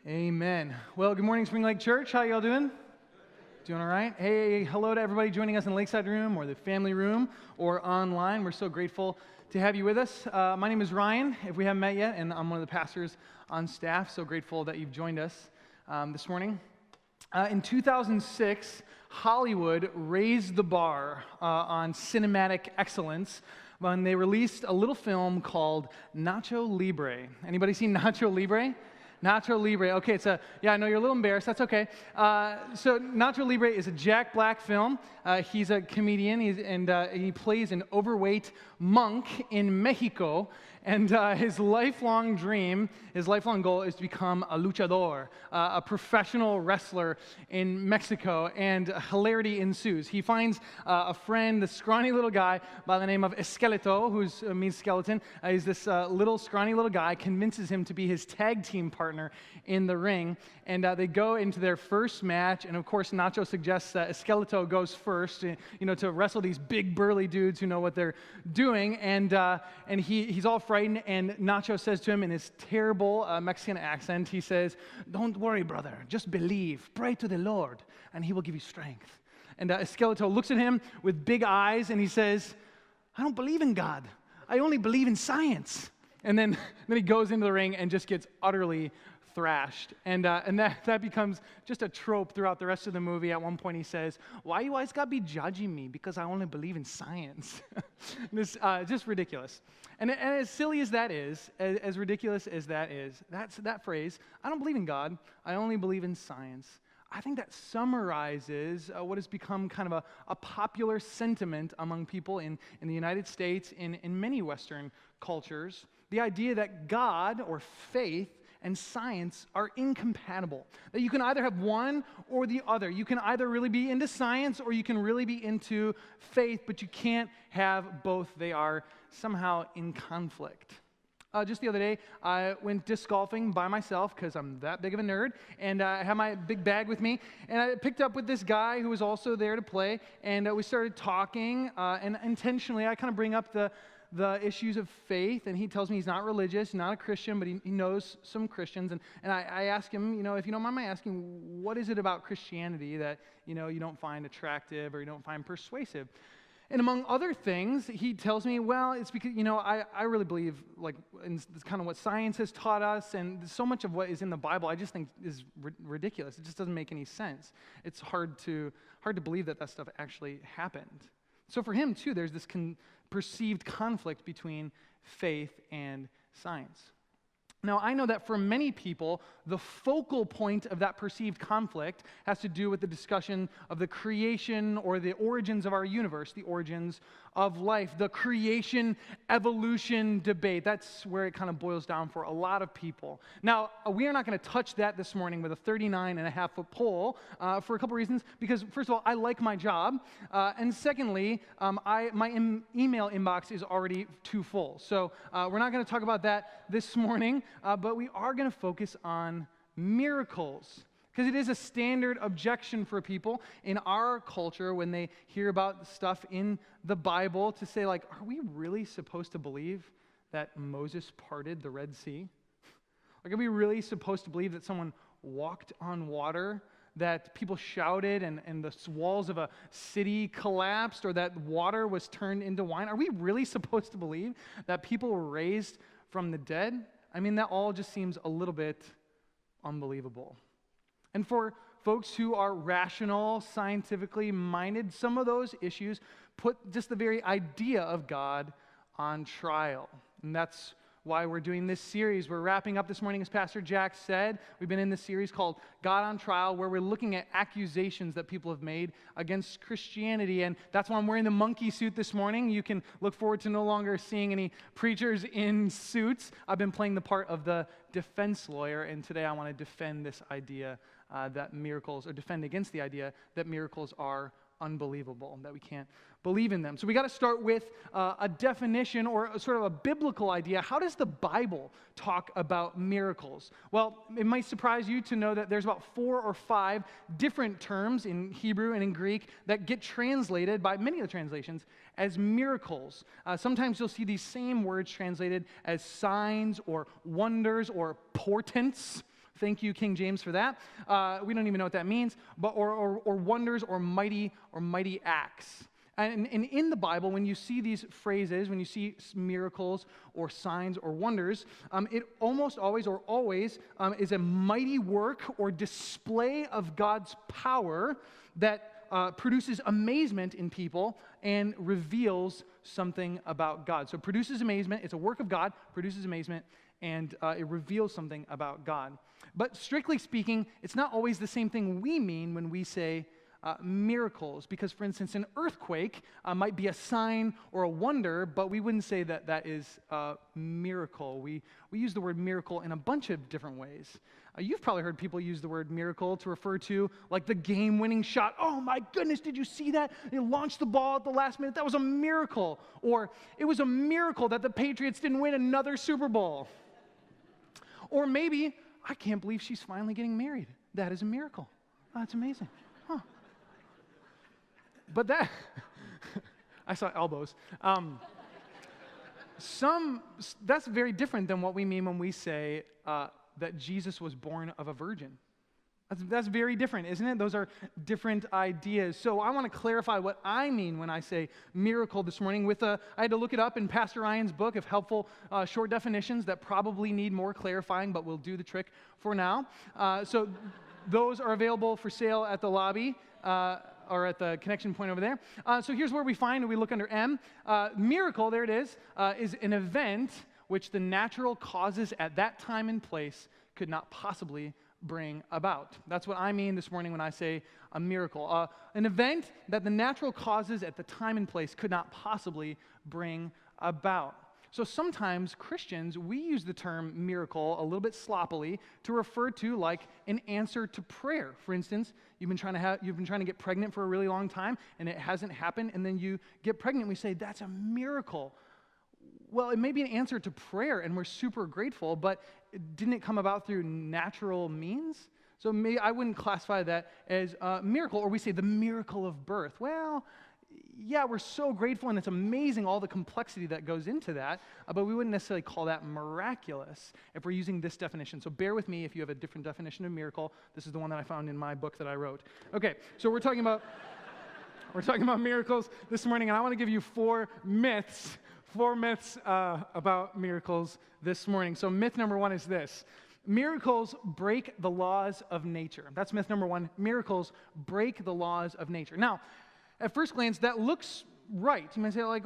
Amen. Well, good morning, Spring Lake Church. How y'all doing? Doing all right? Hey, hello to everybody joining us in the Lakeside Room or the Family Room or online. We're so grateful to have you with us. My name is Ryan, if we haven't met yet, and I'm one of the pastors on staff. So grateful that you've joined us this morning. In 2006, Hollywood raised the bar on cinematic excellence when they released a little film called Nacho Libre. Anybody seen Nacho Libre? Nacho Libre. Okay, I know you're a little embarrassed. That's okay. So Nacho Libre is a Jack Black film. He's a comedian, he plays an overweight monk in Mexico. And his lifelong dream, his lifelong goal is to become a luchador, a professional wrestler in Mexico, and hilarity ensues. He finds a friend, this scrawny little guy by the name of Esqueleto, who means skeleton. He's this scrawny little guy, convinces him to be his tag team partner in the ring, and they go into their first match, and of course Nacho suggests that Esqueleto goes first, to wrestle these big burly dudes who know what they're doing, and he's all frightened, and Nacho says to him in his terrible Mexican accent, he says, "Don't worry, brother, just believe, pray to the Lord, and he will give you strength." And Esqueleto looks at him with big eyes, and he says, "I don't believe in God, I only believe in science." And then he goes into the ring and just gets utterly thrashed. And that becomes just a trope throughout the rest of the movie. At one point he says, "Why you always gotta be judging me? Because I only believe in science." This just ridiculous. And as silly as that is, as ridiculous as that is, that phrase, "I don't believe in God, I only believe in science," I think that summarizes what has become kind of a popular sentiment among people in the United States, in many Western cultures, the idea that God or faith and science are incompatible. That you can either have one or the other. You can either really be into science or you can really be into faith, but you can't have both. They are somehow in conflict. Just the other day, I went disc golfing by myself because I'm that big of a nerd, and I had my big bag with me, and I picked up with this guy who was also there to play, and we started talking, and intentionally I kind of bring up the issues of faith, and he tells me he's not religious, not a Christian, but he knows some Christians, and I ask him, if you don't mind my asking, what is it about Christianity that, you don't find attractive or you don't find persuasive? And among other things, he tells me, well, it's because, I really believe, in kind of what science has taught us, and so much of what is in the Bible, I just think is ridiculous. It just doesn't make any sense. It's hard to believe that stuff actually happened. So for him, too, there's this perceived conflict between faith and science. Now, I know that for many people, the focal point of that perceived conflict has to do with the discussion of the creation or the origins of our universe, the origins of life, the creation-evolution debate. That's where it kind of boils down for a lot of people. Now, we are not going to touch that this morning with a 39.5-foot pole for a couple reasons. Because, first of all, I like my job. And secondly, my email inbox is already too full. So we're not going to talk about that this morning. But we are going to focus on miracles, because it is a standard objection for people in our culture when they hear about stuff in the Bible to say, are we really supposed to believe that Moses parted the Red Sea? Are we really supposed to believe that someone walked on water, that people shouted and the walls of a city collapsed, or that water was turned into wine? Are we really supposed to believe that people were raised from the dead? I mean, that all just seems a little bit unbelievable. And for folks who are rational, scientifically minded, some of those issues put just the very idea of God on trial. And that's why we're doing this series. We're wrapping up this morning, as Pastor Jack said. We've been in this series called God on Trial, where we're looking at accusations that people have made against Christianity. And that's why I'm wearing the monkey suit this morning. You can look forward to no longer seeing any preachers in suits. I've been playing the part of the defense lawyer, and today I want to defend this idea defend against the idea that miracles are unbelievable, that we can't believe in them. So we got to start with a definition or a sort of a biblical idea. How does the Bible talk about miracles? Well, it might surprise you to know that there's about 4 or 5 different terms in Hebrew and in Greek that get translated by many of the translations as miracles. Sometimes you'll see these same words translated as signs or wonders or portents. Thank you, King James, for that. We don't even know what that means, but or wonders or mighty acts. And in the Bible, when you see these phrases, when you see miracles or signs or wonders, it almost always is a mighty work or display of God's power that produces amazement in people and reveals something about God. So produces amazement, it's a work of God, produces amazement, and it reveals something about God. But strictly speaking, it's not always the same thing we mean when we say miracles, because, for instance, an earthquake might be a sign or a wonder, but we wouldn't say that that is a miracle. We use the word miracle in a bunch of different ways. You've probably heard people use the word miracle to refer to, like, the game-winning shot. Oh, my goodness, did you see that? They launched the ball at the last minute. That was a miracle. Or, it was a miracle that the Patriots didn't win another Super Bowl. Or maybe, I can't believe she's finally getting married. That is a miracle. Oh, that's amazing. Huh. But that, I saw elbows. That's very different than what we mean when we say that Jesus was born of a virgin. That's very different, isn't it? Those are different ideas. So I want to clarify what I mean when I say miracle this morning. I had to look it up in Pastor Ryan's book of helpful short definitions that probably need more clarifying, but we'll do the trick for now. So those are available for sale at the lobby. Or at the connection point over there. So here's where we look under M. Miracle, there it is an event which the natural causes at that time and place could not possibly bring about. That's what I mean this morning when I say a miracle. An event that the natural causes at the time and place could not possibly bring about. So sometimes Christians, we use the term miracle a little bit sloppily to refer to like an answer to prayer. For instance, you've been trying to get pregnant for a really long time and it hasn't happened, and then you get pregnant and we say, that's a miracle. Well, it may be an answer to prayer and we're super grateful, but didn't it come about through natural means? So I wouldn't classify that as a miracle. Or we say the miracle of birth. Well, yeah, we're so grateful, and it's amazing all the complexity that goes into that, but we wouldn't necessarily call that miraculous if we're using this definition. So bear with me if you have a different definition of miracle. This is the one that I found in my book that I wrote. Okay, so we're talking about miracles this morning, and I want to give you four myths about miracles this morning. So myth number one is this: miracles break the laws of nature. That's myth number one. Miracles break the laws of nature. Now, at first glance, that looks right. You might say, like,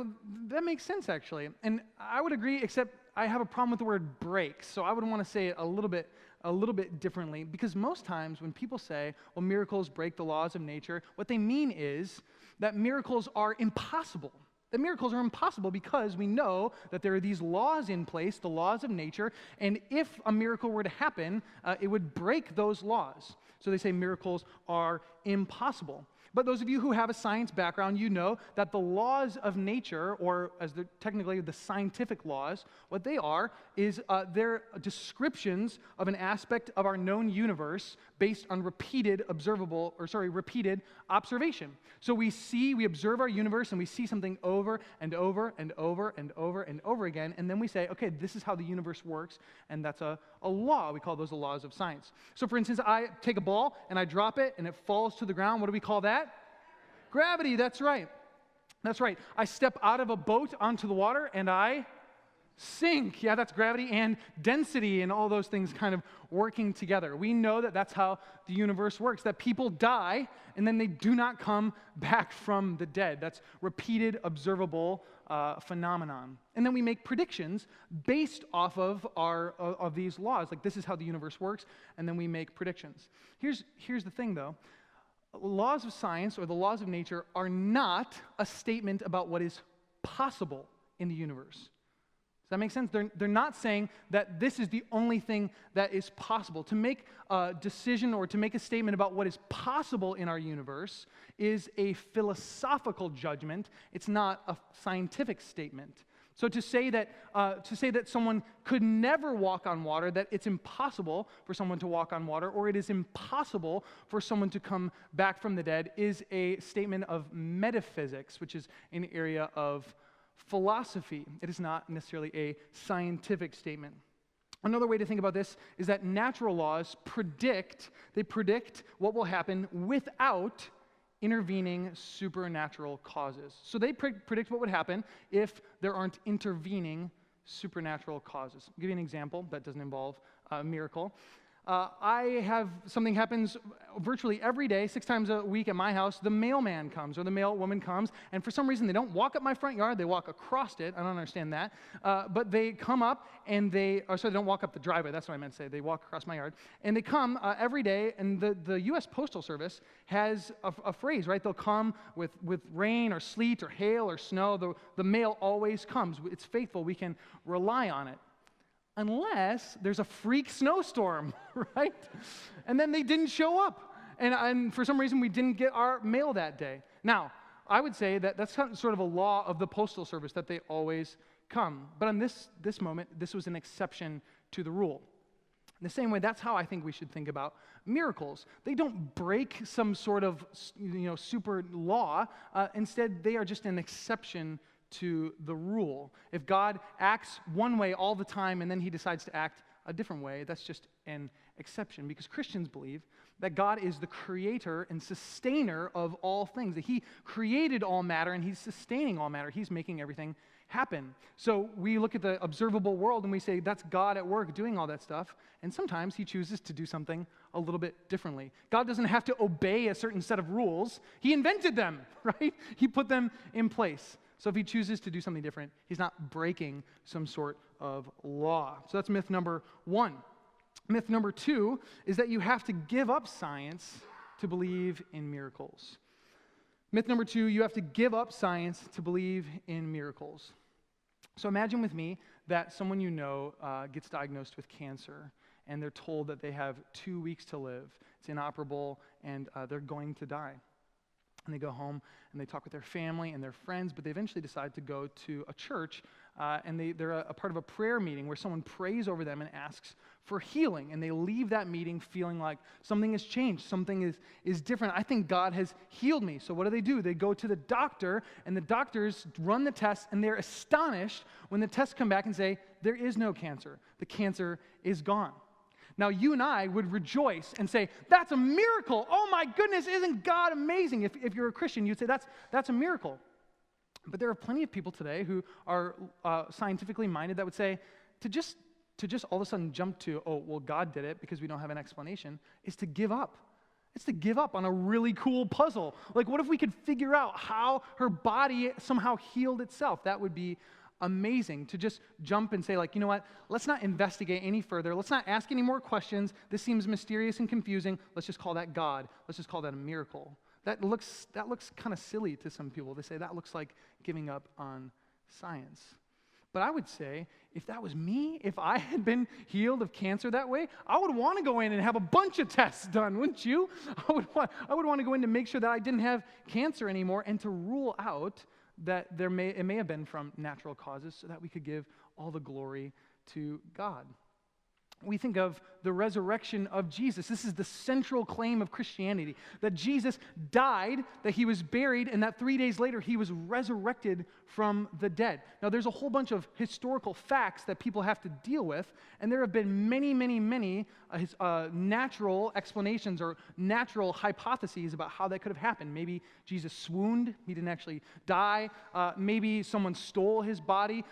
that makes sense, actually. And I would agree, except I have a problem with the word break. So I would want to say it a little bit differently, because most times when people say, well, miracles break the laws of nature, what they mean is that miracles are impossible. That miracles are impossible because we know that there are these laws in place, the laws of nature, and if a miracle were to happen, it would break those laws. So they say miracles are impossible. But those of you who have a science background, you know that the laws of nature, or as they're technically the scientific laws, what they are is they're descriptions of an aspect of our known universe based on repeated observation. So we observe our universe and we see something over and over and over and over and over again, and then we say, okay, this is how the universe works, and that's a law. We call those the laws of science. So for instance, I take a ball and I drop it and it falls to the ground. What do we call that? Gravity, that's right. That's right. I step out of a boat onto the water and I sink. Yeah, that's gravity and density and all those things kind of working together. We know that that's how the universe works, that people die and then they do not come back from the dead. That's repeated, observable phenomenon. And then we make predictions based off of these laws. Like, this is how the universe works, and then we make predictions. Here's the thing, though. Laws of science, or the laws of nature, are not a statement about what is possible in the universe. Does that make sense? They're not saying that this is the only thing that is possible. To make a decision or to make a statement about what is possible in our universe is a philosophical judgment. It's not a scientific statement. So to say that someone could never walk on water, that it's impossible for someone to walk on water, or it is impossible for someone to come back from the dead, is a statement of metaphysics, which is an area of philosophy. It is not necessarily a scientific statement. Another way to think about this is that natural laws predict what will happen without intervening supernatural causes. So they predict what would happen if there aren't intervening supernatural causes. I'll give you an example that doesn't involve a miracle. I have something happens virtually every day, 6 times a week at my house. The mailman comes or the mailwoman comes, and for some reason they don't walk up my front yard, they walk across it. I don't understand that. But they come up and they don't walk up the driveway. That's what I meant to say. They walk across my yard. And they come every day, and the U.S. Postal Service has a phrase, right? They'll come with rain or sleet or hail or snow. The mail always comes. It's faithful. We can rely on it. Unless there's a freak snowstorm, right? And then they didn't show up. And for some reason, we didn't get our mail that day. Now, I would say that that's sort of a law of the Postal Service, that they always come. But on this moment, this was an exception to the rule. In the same way, that's how I think we should think about miracles. They don't break some sort of super law. Instead, they are just an exception to the rule. If God acts one way all the time and then he decides to act a different way, that's just an exception, because Christians believe that God is the creator and sustainer of all things, that he created all matter and he's sustaining all matter. He's making everything happen. So we look at the observable world and we say that's God at work doing all that stuff, and sometimes he chooses to do something a little bit differently. God doesn't have to obey a certain set of rules. He invented them, right? He put them in place. So if he chooses to do something different, he's not breaking some sort of law. So that's myth number 1. Myth number 2 is that you have to give up science to believe in miracles. Myth number 2, you have to give up science to believe in miracles. So imagine with me that someone you know gets diagnosed with cancer, and they're told that they have 2 weeks to live. It's inoperable, and they're going to die. And they go home and they talk with their family and their friends, but they eventually decide to go to a church, and they're a part of a prayer meeting where someone prays over them and asks for healing. And they leave that meeting feeling like something has changed, something is different. I think God has healed me. So what do? They go to the doctor, and the doctors run the tests, and they're astonished when the tests come back and say, there is no cancer. The cancer is gone. Now, you and I would rejoice and say, that's a miracle. Oh my goodness, isn't God amazing? If you're a Christian, you'd say, that's a miracle. But there are plenty of people today who are scientifically minded that would say, to just all of a sudden jump to, oh, well, God did it because we don't have an explanation, is to give up. It's to give up on a really cool puzzle. Like, what if we could figure out how her body somehow healed itself? That would be amazing. To just jump and say, like, you know what, let's not investigate any further. Let's not ask any more questions. This seems mysterious and confusing. Let's just call that God. Let's just call that a miracle. That looks kind of silly to some people. They say that looks like giving up on science. But I would say, if that was me, if I had been healed of cancer that way, I would want to go in and have a bunch of tests done, wouldn't you? I would want to go in to make sure that I didn't have cancer anymore, and to rule out that it may have been from natural causes, so that we could give all the glory to God. We think of the resurrection of Jesus. This is the central claim of Christianity, that Jesus died, that he was buried, and that 3 days later he was resurrected from the dead. Now, there's a whole bunch of historical facts that people have to deal with, and there have been many natural explanations or natural hypotheses about how that could have happened. Maybe Jesus swooned, he didn't actually die. Maybe someone stole his body.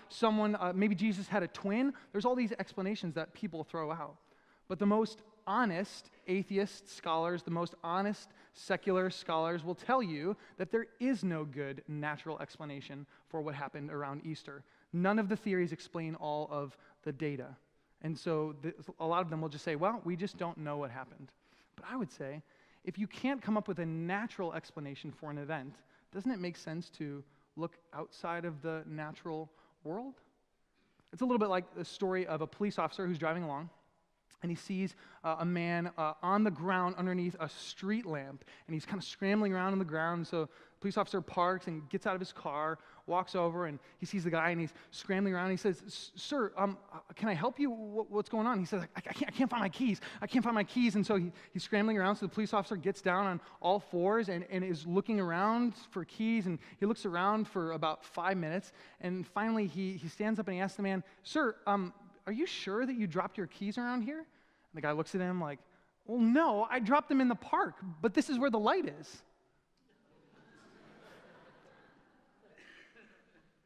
Maybe Jesus had a twin. There's all these explanations that people throw out. But the most honest atheist scholars, the most honest secular scholars will tell you that there is no good natural explanation for what happened around Easter. None of the theories explain all of the data. And so a lot of them will just say, well, we just don't know what happened. But I would say, if you can't come up with a natural explanation for an event, doesn't it make sense to look outside of the natural world? It's a little bit like the story of a police officer who's driving along, and he sees a man on the ground underneath a street lamp, and he's kind of scrambling around on the ground. So the police officer parks and gets out of his car, walks over, and he sees the guy, and he's scrambling around. And he says, "Sir, can I help you? What's going on?" He says, I can't find my keys. I can't find my keys." And so he's scrambling around. So the police officer gets down on all fours and is looking around for keys, and he looks around for about 5 minutes. And finally, he stands up and he asks the man, "Sir, are you sure that you dropped your keys around here? And the guy looks at him like, well, no, I dropped them in the park, but this is where the light is.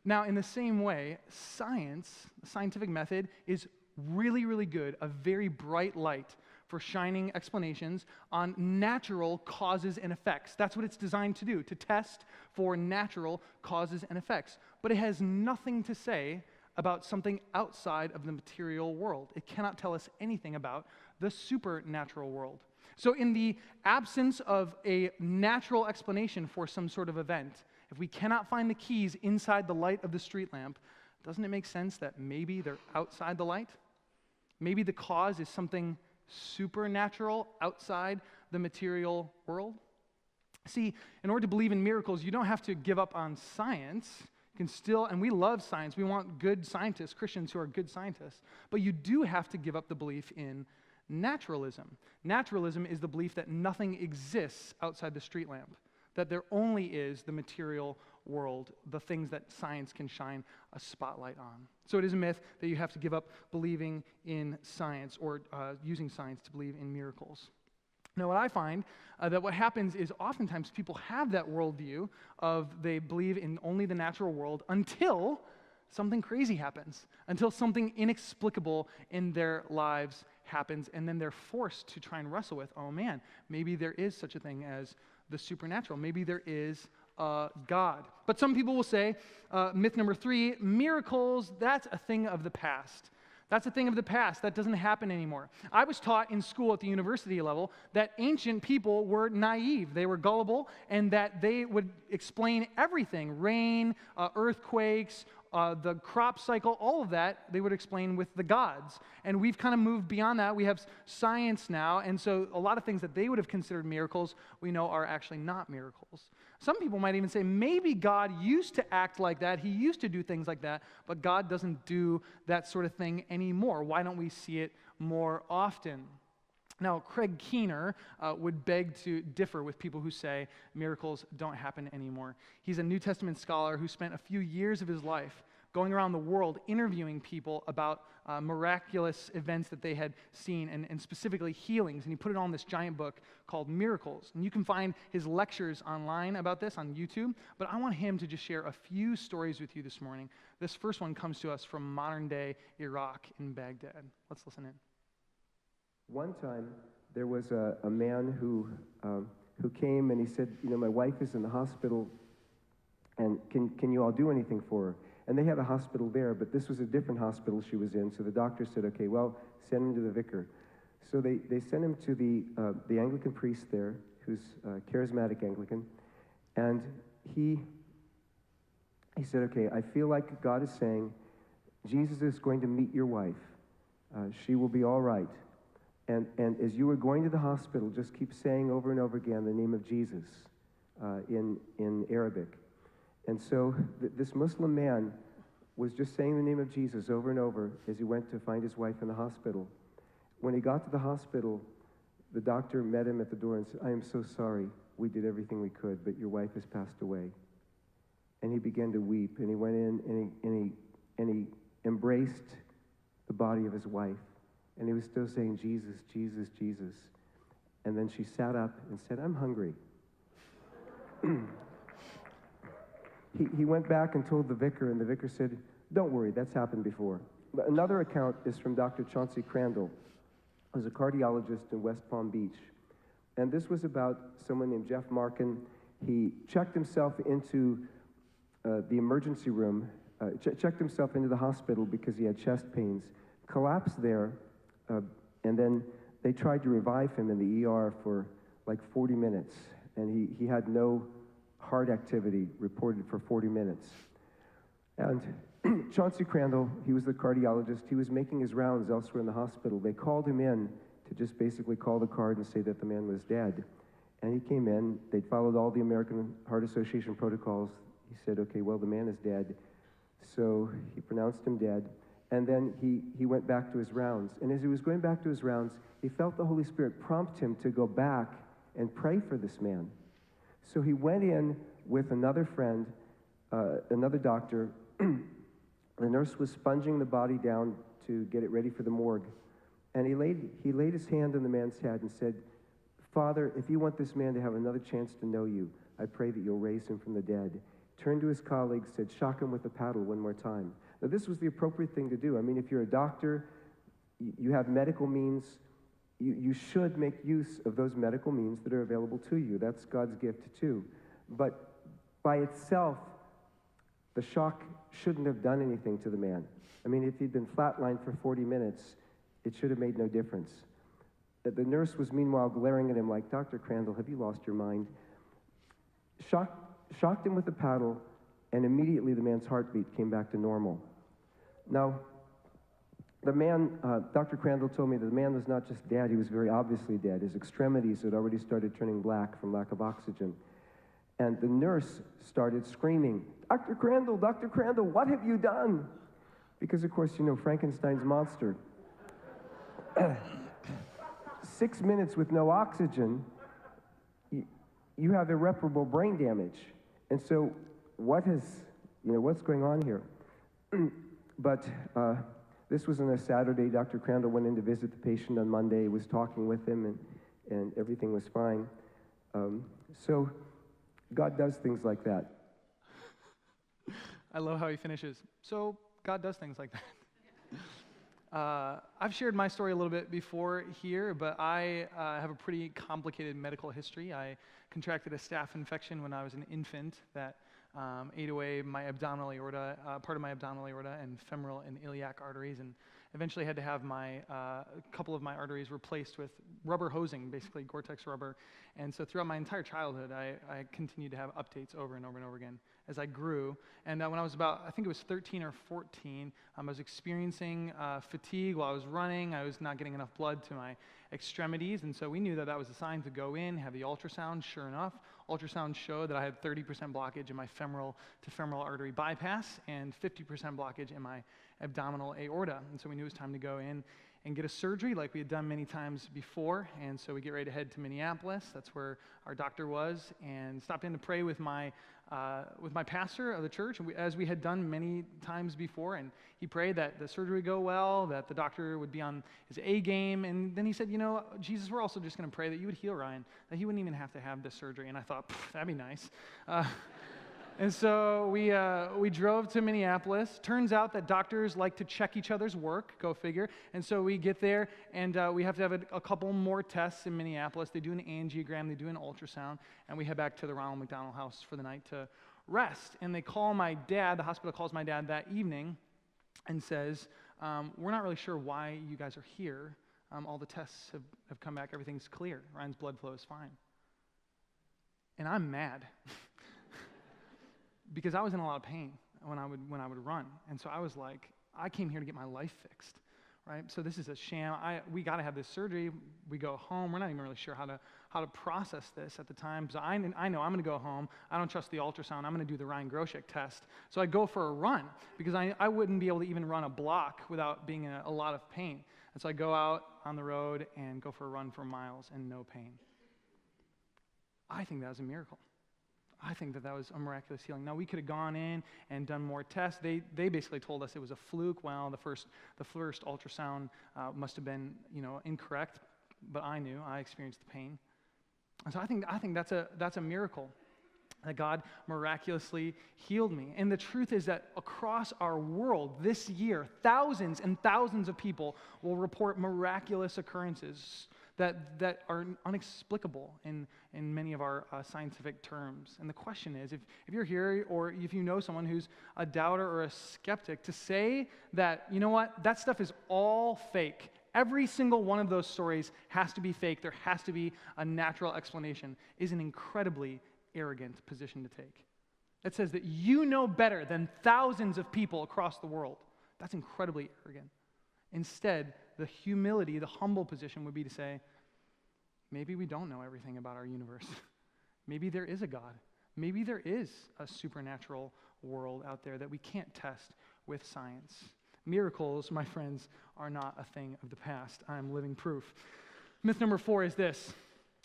Now, in the same way, science, the scientific method, is really, really good, a very bright light for shining explanations on natural causes and effects. That's what it's designed to do, to test for natural causes and effects. But it has nothing to say about something outside of the material world. It cannot tell us anything about the supernatural world. So in the absence of a natural explanation for some sort of event, if we cannot find the keys inside the light of the street lamp, doesn't it make sense that maybe they're outside the light? Maybe the cause is something supernatural outside the material world? See, in order to believe in miracles, you don't have to give up on science. You can still, and we love science. We want good scientists, Christians who are good scientists. But you do have to give up the belief in naturalism. Naturalism is the belief that nothing exists outside the street lamp, that there only is the material world, the things that science can shine a spotlight on. So it is a myth that you have to give up believing in science or using science to believe in miracles. Now, what I find that what happens is oftentimes people have that worldview of they believe in only the natural world until something crazy happens, until something inexplicable in their lives happens, and then they're forced to try and wrestle with, oh man, maybe there is such a thing as the supernatural. Maybe there is God. But some people will say, myth number 3, miracles, that's a thing of the past. That's a thing of the past. That doesn't happen anymore. I was taught in school at the university level that ancient people were naive. They were gullible, and that they would explain everything, rain, earthquakes, the crop cycle, all of that, they would explain with the gods. And we've kind of moved beyond that. We have science now, and so a lot of things that they would have considered miracles, we know are actually not miracles. Some people might even say, maybe God used to act like that, he used to do things like that, but God doesn't do that sort of thing anymore. Why don't we see it more often? Now, Craig Keener would beg to differ with people who say miracles don't happen anymore. He's a New Testament scholar who spent a few years of his life going around the world interviewing people about miraculous events that they had seen and specifically healings. And he put it on this giant book called Miracles. And you can find his lectures online about this on YouTube. But I want him to just share a few stories with you this morning. This first one comes to us from modern-day Iraq in Baghdad. Let's listen in. One time, there was a man who came and he said, my wife is in the hospital, and can you all do anything for her? And they had a hospital there, but this was a different hospital she was in, so the doctor said, okay, well, send him to the vicar. So they sent him to the Anglican priest there, who's charismatic Anglican, and he said, okay, I feel like God is saying, Jesus is going to meet your wife. She will be all right. And as you are going to the hospital, just keep saying over and over again the name of Jesus in Arabic. And so this Muslim man was just saying the name of Jesus over and over as he went to find his wife in the hospital. When he got to the hospital, the doctor met him at the door and said, I am so sorry. We did everything we could, but your wife has passed away. And he began to weep, and he went in and he embraced the body of his wife. And he was still saying, Jesus, Jesus, Jesus. And then she sat up and said, I'm hungry. He went back and told the vicar, and the vicar said, don't worry, that's happened before. But another account is from Dr. Chauncey Crandall, who's a cardiologist in West Palm Beach. And this was about someone named Jeff Markin. He checked himself into the emergency room, checked himself into the hospital because he had chest pains, collapsed there, and then they tried to revive him in the ER for like 40 minutes, and he had no heart activity reported for 40 minutes. And Chauncey Crandall, he was the cardiologist, he was making his rounds elsewhere in the hospital. They called him in to just basically call the card and say that the man was dead. And he came in, they'd followed all the American Heart Association protocols. He said, okay, well, the man is dead. So he pronounced him dead. And then he went back to his rounds. And as he was going back to his rounds, he felt the Holy Spirit prompt him to go back and pray for this man. So he went in with another friend, another doctor. The nurse was sponging the body down to get it ready for the morgue. And he laid his hand on the man's head and said, Father, if you want this man to have another chance to know you, I pray that you'll raise him from the dead. Turned to his colleagues, said, shock him with a paddle one more time. Now, this was the appropriate thing to do. I mean, if you're a doctor, you have medical means, you should make use of those medical means that are available to you. That's God's gift too. But by itself, the shock shouldn't have done anything to the man. I mean, if he'd been flatlined for 40 minutes, it should have made no difference. The nurse was meanwhile glaring at him like, Dr. Crandall, have you lost your mind? Shocked him with a paddle, and immediately the man's heartbeat came back to normal. Now, the man, Dr. Crandall told me that the man was not just dead, he was very obviously dead. His extremities had already started turning black from lack of oxygen. And the nurse started screaming, Dr. Crandall, what have you done? Because, of course, you know, Frankenstein's monster. 6 minutes with no oxygen, you have irreparable brain damage. And so what's going on here? But this was on a Saturday. Dr. Crandall went in to visit the patient on Monday, was talking with him, and everything was fine. So God does things like that. I love how he finishes. So God does things like that. I've shared my story a little bit before here, but I have a pretty complicated medical history. I contracted a staph infection when I was an infant that ate away my abdominal aorta, part of my abdominal aorta, and femoral and iliac arteries, and eventually had to have a couple of my arteries replaced with rubber hosing, basically Gore-Tex rubber. And so throughout my entire childhood, I continued to have updates over and over and over again as I grew. And when I was about, I think it was 13 or 14, I was experiencing fatigue while I was running. I was not getting enough blood to my extremities, and so we knew that that was a sign to go in, have the ultrasound. Sure enough, ultrasound showed that I had 30% blockage in my femoral to femoral artery bypass and 50% blockage in my abdominal aorta. And so we knew it was time to go in and get a surgery like we had done many times before. And so we get ready to head to Minneapolis. That's where our doctor was, and stopped in to pray with my pastor of the church, as we had done many times before. And he prayed that the surgery would go well, that the doctor would be on his A game. And then he said, you know, Jesus, we're also just going to pray that you would heal Ryan, that he wouldn't even have to have this surgery. And I thought, that'd be nice. And so we drove to Minneapolis. Turns out that doctors like to check each other's work, go figure. And so we get there, and we have to have a couple more tests in Minneapolis. They do an angiogram, they do an ultrasound, and we head back to the Ronald McDonald House for the night to rest. And they call my dad, the hospital calls my dad that evening and says, we're not really sure why you guys are here. All the tests have come back, everything's clear. Ryan's blood flow is fine. And I'm mad. Because I was in a lot of pain when I would run. And so I was like, I came here to get my life fixed, right? So this is a sham. We got to have this surgery. We go home. We're not even really sure how to process this at the time. So I know I'm going to go home. I don't trust the ultrasound. I'm going to do the Ryan Groshek test. So I go for a run because I wouldn't be able to even run a block without being in a lot of pain. And so I go out on the road and go for a run for miles and no pain. I think that was a miracle. I think that was a miraculous healing. Now, we could have gone in and done more tests. They basically told us it was a fluke. Well, the first ultrasound must have been, incorrect, but I knew. I experienced the pain. And so I think that's a miracle that God miraculously healed me. And the truth is that across our world this year, thousands and thousands of people will report miraculous occurrences that are inexplicable in many of our scientific terms. And the question is, if you're here or if you know someone who's a doubter or a skeptic, to say that, you know what, that stuff is all fake. Every single one of those stories has to be fake. There has to be a natural explanation, is an incredibly arrogant position to take. It says that you know better than thousands of people across the world. That's incredibly arrogant. Instead, the humility, the humble position would be to say, maybe we don't know everything about our universe. Maybe there is a God. Maybe there is a supernatural world out there that we can't test with science. Miracles, my friends, are not a thing of the past. I'm living proof. Myth number 4 is this.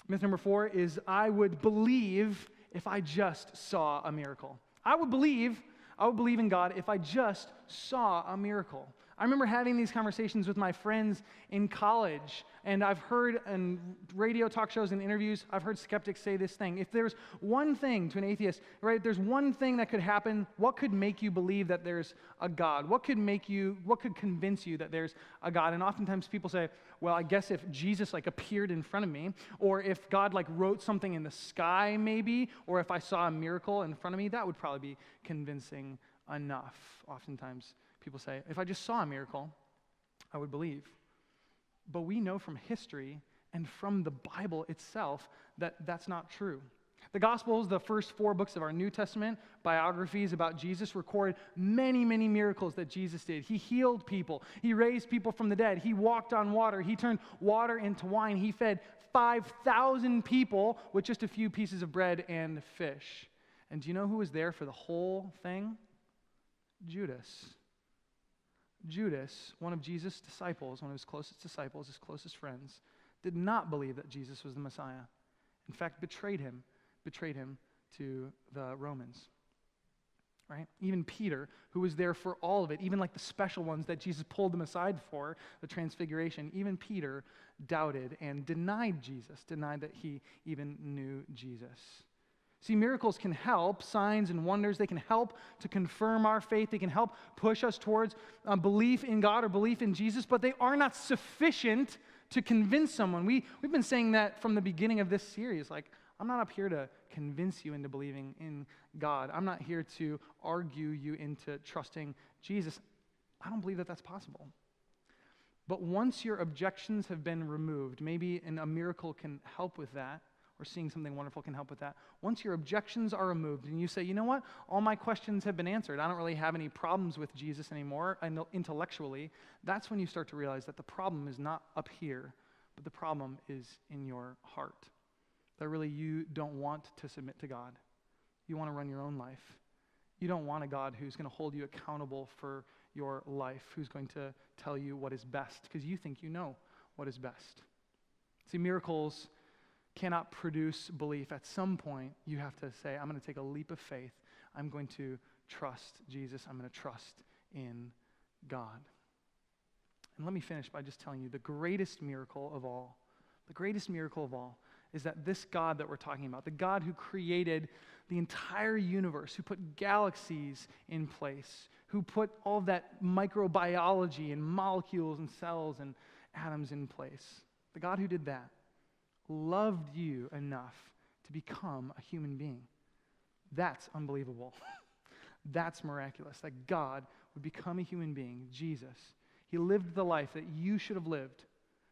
Myth number 4 is I would believe if I just saw a miracle. I would believe in God if I just saw a miracle. I remember having these conversations with my friends in college, and I've heard in radio talk shows and interviews, I've heard skeptics say this thing. If there's one thing to an atheist, right, there's one thing that could happen, what could make you believe that there's a God? What could convince you that there's a God? And oftentimes people say, well, I guess if Jesus like appeared in front of me, or if God like wrote something in the sky maybe, or if I saw a miracle in front of me, that would probably be convincing enough. Oftentimes people say, if I just saw a miracle, I would believe. But we know from history and from the Bible itself that that's not true. The Gospels, the first 4 books of our New Testament, biographies about Jesus, record many, many miracles that Jesus did. He healed people. He raised people from the dead. He walked on water. He turned water into wine. He fed 5,000 people with just a few pieces of bread and fish. And do you know who was there for the whole thing? Judas. Judas, one of Jesus' disciples, one of his closest disciples, his closest friends, did not believe that Jesus was the Messiah. In fact, betrayed him to the Romans. Right? Even Peter, who was there for all of it, even like the special ones that Jesus pulled them aside for, the transfiguration, even Peter doubted and denied Jesus, denied that he even knew Jesus. See, miracles can help, signs and wonders, they can help to confirm our faith, they can help push us towards belief in God or belief in Jesus, but they are not sufficient to convince someone. We've been saying that from the beginning of this series, like, I'm not up here to convince you into believing in God. I'm not here to argue you into trusting Jesus. I don't believe that that's possible. But once your objections have been removed, maybe a miracle can help with that, or seeing something wonderful can help with that. Once your objections are removed and you say, you know what, all my questions have been answered. I don't really have any problems with Jesus anymore, I know intellectually. That's when you start to realize that the problem is not up here, but the problem is in your heart. That really you don't want to submit to God. You want to run your own life. You don't want a God who's going to hold you accountable for your life, who's going to tell you what is best, because you think you know what is best. See, miracles cannot produce belief. At some point, you have to say, I'm going to take a leap of faith. I'm going to trust Jesus. I'm going to trust in God. And let me finish by just telling you the greatest miracle of all is that this God that we're talking about, the God who created the entire universe, who put galaxies in place, who put all that microbiology and molecules and cells and atoms in place, the God who did that, loved you enough to become a human being. That's unbelievable. That's miraculous, that God would become a human being, Jesus. He lived the life that you should have lived.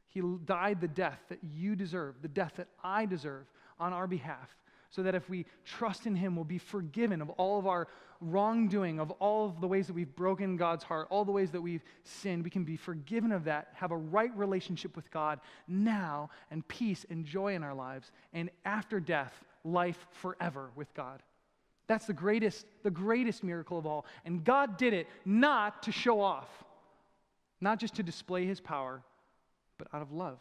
He died the death that you deserve, the death that I deserve on our behalf, so that if we trust in him, we'll be forgiven of all of our wrongdoing, of all of the ways that we've broken God's heart, all the ways that we've sinned. We can be forgiven of that, have a right relationship with God now, and peace and joy in our lives, and after death, life forever with God. That's the greatest miracle of all. And God did it not to show off, not just to display his power, but out of love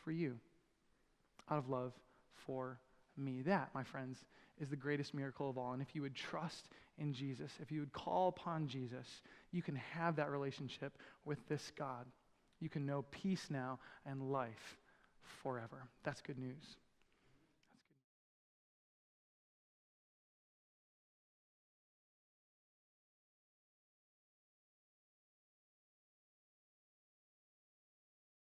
for you, out of love for me. That, my friends, is the greatest miracle of all. And if you would trust in Jesus, if you would call upon Jesus, you can have that relationship with this God. You can know peace now and life forever. That's good news.